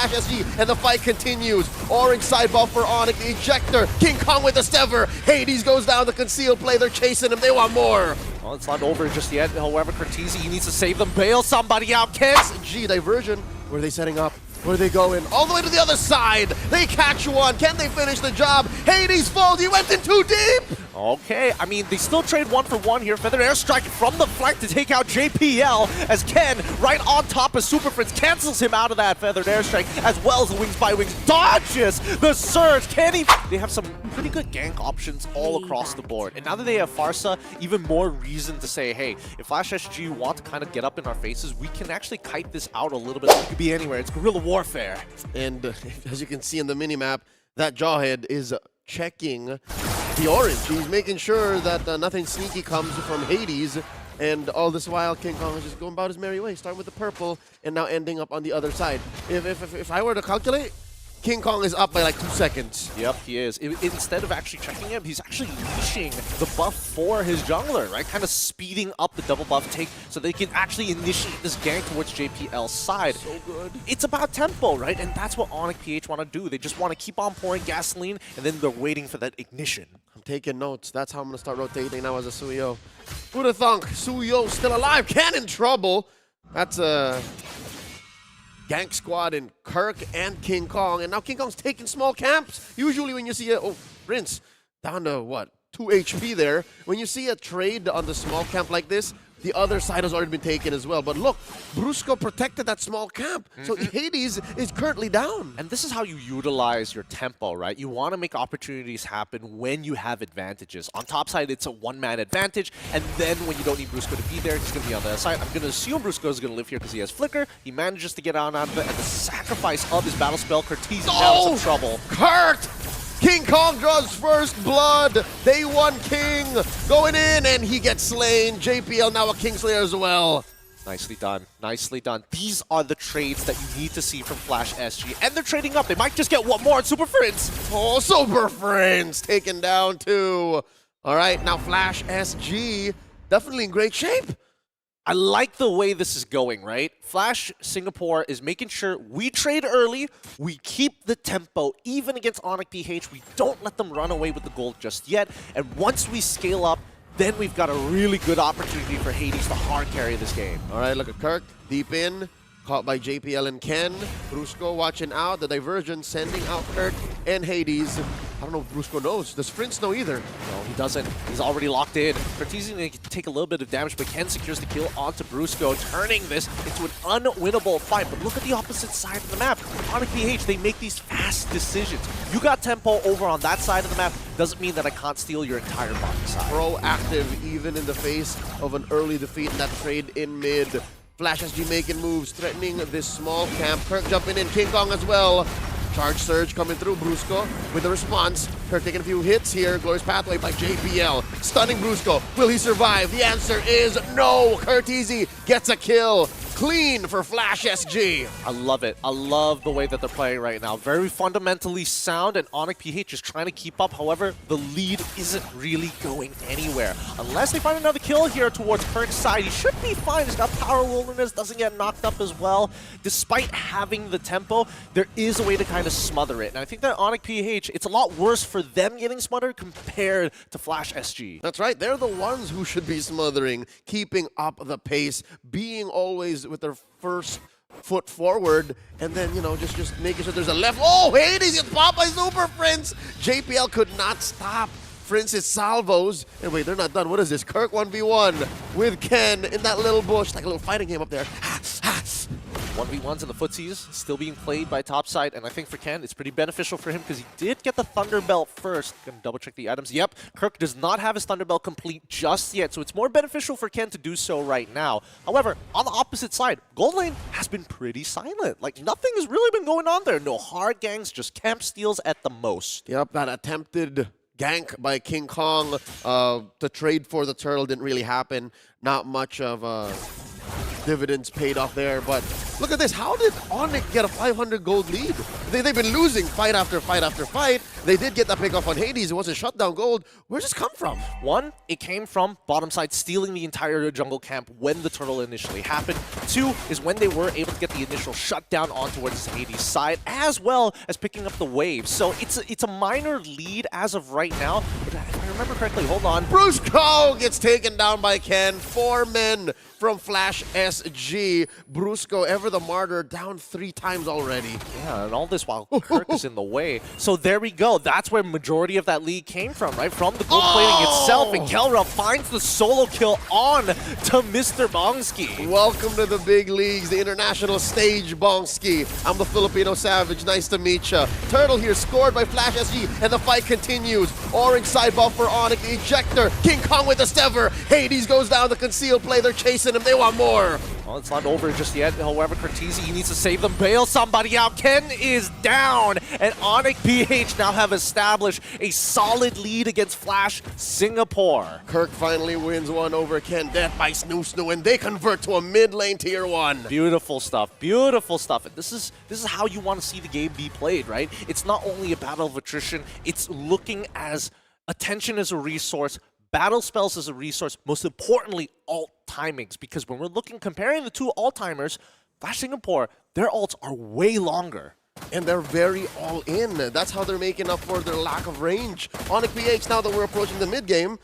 Flash SG, and the fight continues. Orange side buff for Onic, the ejector. King Kong with the Stever. Hades goes down the concealed play. They're chasing him. They want more. Well, it's not over just yet. However, Cortese, he needs to save them. Bail somebody out, kids. G diversion. Where are they setting up? Where are they going? All the way to the other side. They catch one. Can they finish the job? Hades falls. He went in too deep. Okay, I mean, they still trade 1-for-1 here. Feathered Airstrike from the flank to take out JPL as Ken, right on top of Super Fritz, cancels him out of that Feathered Airstrike, as well as the Wings by Wings dodges the surge. Can he? They have some pretty good gank options all across the board. And now that they have Farsa, even more reason to say, hey, if Flash SG want to kind of get up in our faces, we can actually kite this out a little bit. It could be anywhere. It's guerrilla warfare. And as you can see in the minimap, that Jawhead is checking the orange. He's making sure that nothing sneaky comes from Hades, and all this while King Kong is just going about his merry way, starting with the purple and now ending up on the other side. If I were to calculate, King Kong is up by like 2 seconds. Yep, he is. Instead of actually checking him, he's actually leashing the buff for his jungler, right? Kind of speeding up the double buff take so they can actually initiate this gank towards JPL's side. So good. It's about tempo, right? And that's what Onic PH want to do. They just want to keep on pouring gasoline, and then they're waiting for that ignition. I'm taking notes. That's how I'm going to start rotating now as a Suyo. Who'd have thunk? Suyo still alive. Ken in trouble. That's a gank squad in Kirk and King Kong. And now King Kong's taking small camps. Usually when you see Prince down to, what, 2 HP there. When you see a trade on the small camp like this, the other side has already been taken as well. But look, Brusco protected that small camp. So Hades is currently down. And this is how you utilize your tempo, right? You want to make opportunities happen when you have advantages. On top side, it's a one-man advantage. And then when you don't need Brusco to be there, he's going to be on the other side. I'm going to assume Brusco is going to live here because he has Flicker. He manages to get out of it. And the sacrifice of his battle spell, Cortese now is in trouble. Kurt! King Kong draws first blood. Day one King going in, and he gets slain. JPL now a Kingslayer as well. Nicely done. Nicely done. These are the trades that you need to see from Flash SG. And they're trading up. They might just get one more on Super Friends. Oh, Super Friends taken down too. All right, now Flash SG definitely in great shape. I like the way this is going, right? Flash Singapore is making sure we trade early, we keep the tempo, even against Onic PH. We don't let them run away with the gold just yet. And once we scale up, then we've got a really good opportunity for Hades to hard carry this game. All right, look at Kirk, deep in, caught by JPL and Ken. Brusco watching out, the diversion sending out Kirk and Hades. I don't know if Brusco knows. Does Prince know either? No, he doesn't. He's already locked in. Cortese is going to take a little bit of damage, but Ken secures the kill onto Brusco, turning this into an unwinnable fight. But look at the opposite side of the map. Onic PH, they make these fast decisions. You got tempo over on that side of the map, doesn't mean that I can't steal your entire bottom side. Proactive, even in the face of an early defeat in that trade in mid. Flash SG making moves, threatening this small camp. Kirk jumping in, King Kong as well. Charge Surge coming through, Brusco with the response. Kirk taking a few hits here. Glorious Pathway by JPL. Stunning Brusco. Will he survive? The answer is no. Cortese gets a kill. Clean for Flash SG. I love it. I love the way that they're playing right now. Very fundamentally sound, and Onic PH is trying to keep up. However, the lead isn't really going anywhere. Unless they find another kill here towards Kirk's side, he should be fine. He's got Power Wilderness, doesn't get knocked up as well. Despite having the tempo, there is a way to kind of smother it. And I think that Onic PH, it's a lot worse for them getting smothered compared to Flash SG. That's right. They're the ones who should be smothering, keeping up the pace, being always with their first foot forward, and then, you know, just making sure there's a left. Oh, Hades gets popped by Super Prince. JPL could not stop Prince's salvos. And wait, they're not done. What is this? Kirk 1v1 with Ken in that little bush, like a little fighting game up there. 1v1s in the footsies, still being played by topside, and I think for Ken, it's pretty beneficial for him because he did get the Thunderbelt first. Gonna double check the items. Yep, Kirk does not have his Thunderbelt complete just yet, so it's more beneficial for Ken to do so right now. However, on the opposite side, Gold Lane has been pretty silent. Like, nothing has really been going on there. No hard gangs, just camp steals at the most. Yep, that attempted gank by King Kong to trade for the turtle didn't really happen. Not much of dividends paid off there, but Look at this. How did Onic get a 500 gold lead? They've been losing fight after fight after fight. They did get that pick off on Hades. It wasn't shutdown gold. Where's this come from? One, it came from bottom side stealing the entire jungle camp when the turtle initially happened. Two is when they were able to get the initial shutdown on towards Hades' side, as well as picking up the wave. So it's a minor lead as of right now. But if I remember correctly, hold on. Brusco gets taken down by Ken. 4 men from FLSG. Brusco, ever the martyr, down 3 times already. Yeah, and all this while Kirk is in the way. So there we go. That's where majority of that lead came from, right? From the gold plating itself. And Kelra finds the solo kill on to Mr. Bongski. Welcome to the big leagues, the international stage, Bongski. I'm the Filipino Savage. Nice to meet ya. Turtle here scored by FLSG, and the fight continues. Orange sideball for Onic, the ejector. King Kong with the Stever. Hades goes down the concealed play. They're chasing him. They want more. Well, it's not over just yet. However, Cortese, he needs to save them, bail somebody out. Ken is down, and Onic PH now have established a solid lead against Flash Singapore. Kirk finally wins one over Ken. Death by Snoo, and they convert to a mid lane tier 1. Beautiful stuff. Beautiful stuff. And this is how you want to see the game be played, right? It's not only a battle of attrition. It's looking as attention as a resource, battle spells as a resource, most importantly, alt timings. Because when we're comparing the two alt-timers, Flash Singapore, their alts are way longer. And they're very all in. That's how they're making up for their lack of range. Onic PH, now that we're approaching the mid game,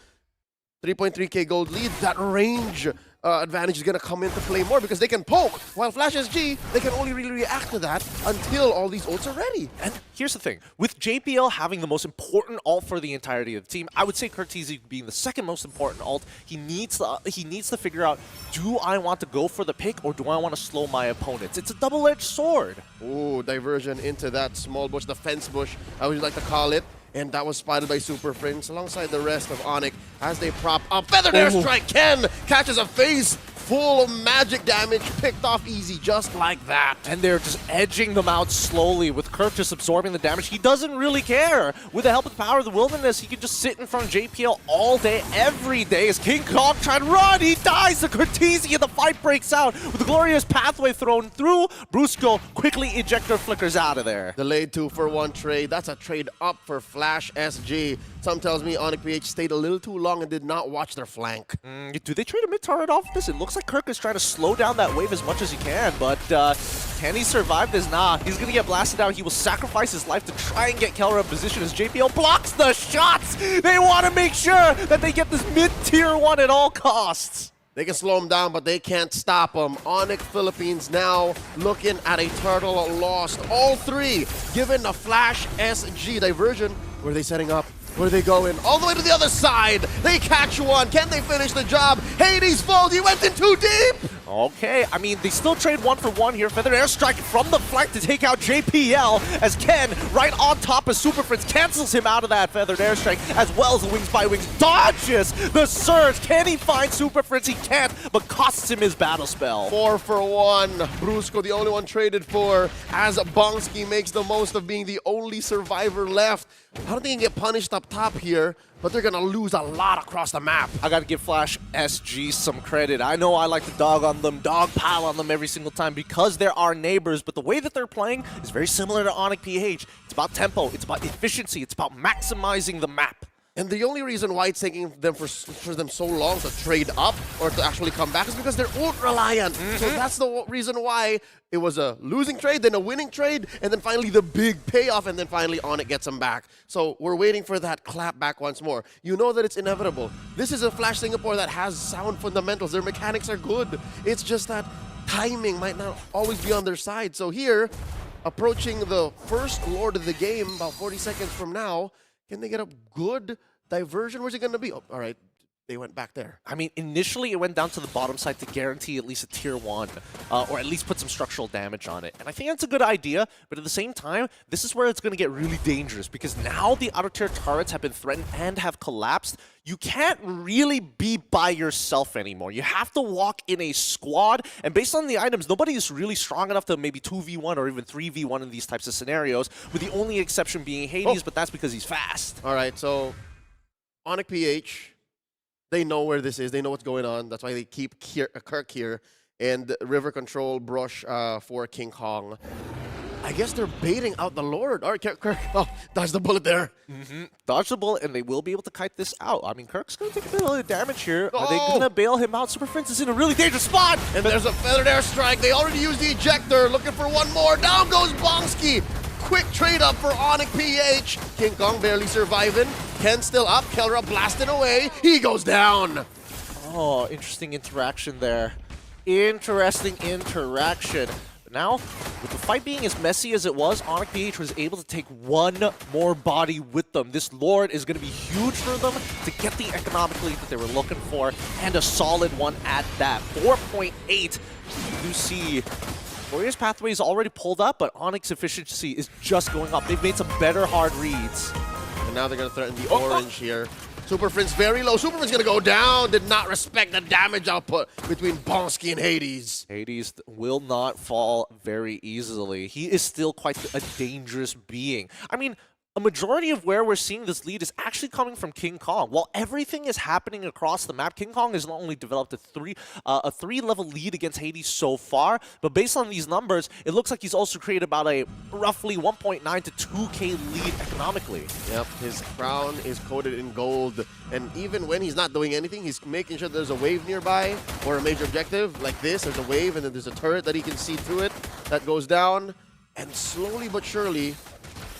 3.3k gold lead, that range advantage is going to come into play more because they can poke. While FLSG, they can only really react to that until all these ults are ready. And here's the thing. With JPL having the most important ult for the entirety of the team, I would say Cortese being the second most important ult, he needs to figure out, do I want to go for the pick or do I want to slow my opponents? It's a double-edged sword. Ooh, diversion into that small bush, the fence bush, I would like to call it. And that was spotted by Super Prince alongside the rest of Onic as they prop up. Feathered airstrike. Ken catches a face full of magic damage, picked off easy just like that. And they're just edging them out slowly with Kirk just absorbing the damage. He doesn't really care. With the help of the power of the wilderness, he can just sit in front of JPL all day, every day. As King Kong trying to run, he dies to Cortese and the fight breaks out with the glorious pathway thrown through. Brusco quickly ejector flickers out of there. Delayed 2-for-1 trade. That's a trade up for FLSG. Some tells me Onic PH stayed a little too long and did not watch their flank. Do they trade a mid-turret off this? It looks like Kirk is trying to slow down that wave as much as he can, but can he survive this? Nah, he's gonna get blasted out. He will sacrifice his life to try and get Kelra in position as JPL blocks the shots. They want to make sure that they get this mid-tier 1 at all costs. They can slow him down, but they can't stop him. Onic Philippines now looking at a turtle lost. All 3 given the FLSG diversion. Where are they setting up? Where are they going? All the way to the other side. They catch one. Can they finish the job? Hades falls. He went in too deep. Okay, I mean, they still trade 1 for 1 here. Feather airstrike from the flank to take out JPL as Ken, right on top of Super Prince, cancels him out of that feathered airstrike, as well as the wings by wings, dodges the surge. Can he find Super Prince? He can't, but costs him his battle spell. 4 for 1. Brusco, the only one traded for, as Bongski makes the most of being the only survivor left. I don't think he can get punished up top here, but they're going to lose a lot across the map. I got to give FLSG some credit. I know I like to dog pile on them every single time because they're our neighbors, but the way that they're playing is very similar to Onic PH. It's about tempo, it's about efficiency, it's about maximizing the map. And the only reason why it's taking them for them so long to trade up or to actually come back is because they're ult reliant. So that's the reason why it was a losing trade, then a winning trade, and then finally the big payoff, and then finally Onic gets them back. So we're waiting for that clap back once more. You know that it's inevitable. This is a Flash Singapore that has sound fundamentals. Their mechanics are good. It's just that timing might not always be on their side. So here, approaching the first Lord of the game about 40 seconds from now, can they get a good diversion? Where's it going to be? Oh, all right, they went back there. I mean, initially it went down to the bottom side to guarantee at least a tier 1, or at least put some structural damage on it. And I think that's a good idea, but at the same time, this is where it's going to get really dangerous because now the outer tier turrets have been threatened and have collapsed. You can't really be by yourself anymore. You have to walk in a squad, and based on the items, nobody is really strong enough to maybe 2v1 or even 3v1 in these types of scenarios, with the only exception being Hades, but that's because he's fast. All right, so Onic PH, they know where this is. They know what's going on. That's why they keep Kirk here. and river control brush for King Kong. I guess they're baiting out the Lord. All right, Kirk. Oh, dodge the bullet there. Dodge the bullet, and they will be able to kite this out. I mean, Kirk's going to take a bit of damage here. Are they going to bail him out? Super Prince is in a really dangerous spot. And there's a feathered airstrike. They already used the ejector. Looking for one more. Down goes Bonsky. Quick trade up for Onic PH. King Kong barely surviving. Ken still up. Kelra blasting away. He goes down. Oh, interesting interaction there. Interesting interaction. Now, with the fight being as messy as it was, Onic PH was able to take one more body with them. This Lord is going to be huge for them to get the economic lead that they were looking for, and a solid one at that. 4.8. You see Warriors Pathway is already pulled up, but Onyx's efficiency is just going up. They've made some better hard reads. And now they're going to threaten the orange here. Super Prince very low. Super Prince going to go down. Did not respect the damage output between Bonsky and Hades. Hades will not fall very easily. He is still quite a dangerous being. I mean, a majority of where we're seeing this lead is actually coming from King Kong. While everything is happening across the map, King Kong has not only developed a three-level lead against Hades so far, but based on these numbers, it looks like he's also created about a roughly 1.9 to 2K lead economically. Yep, his crown is coated in gold, and even when he's not doing anything, he's making sure there's a wave nearby or a major objective like this. There's a wave, and then there's a turret that he can see through it that goes down, and slowly but surely,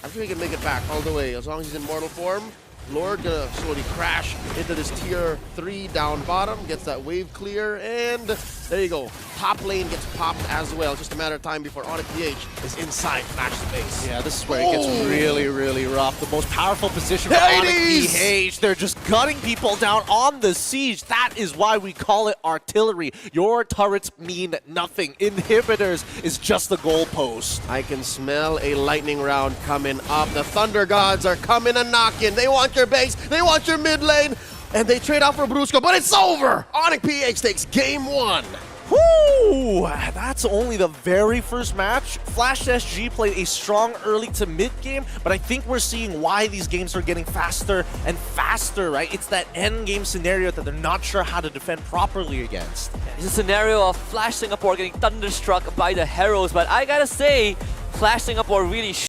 I think he can make it back all the way. As long as he's in mortal form, Lord gonna slowly crash into this tier 3 down bottom, gets that wave clear, and there you go. Top lane gets popped as well. Just a matter of time before Onic PH is inside match space. Yeah, this is where it gets really, really rough. The most powerful position for Onic PH. They're just gutting people down on the siege. That is why we call it artillery. Your turrets mean nothing. Inhibitors is just the goalpost. I can smell a lightning round coming up. The Thunder Gods are coming and knocking. They want your base. They want your mid lane. And they trade out for Brusco, but it's over! Onic PH takes game 1. Whoo! That's only the very first match. FLSG played a strong early to mid game, but I think we're seeing why these games are getting faster and faster, right? It's that end game scenario that they're not sure how to defend properly against. It's a scenario of Flash Singapore getting thunderstruck by the Heralds, but I gotta say, Flash Singapore really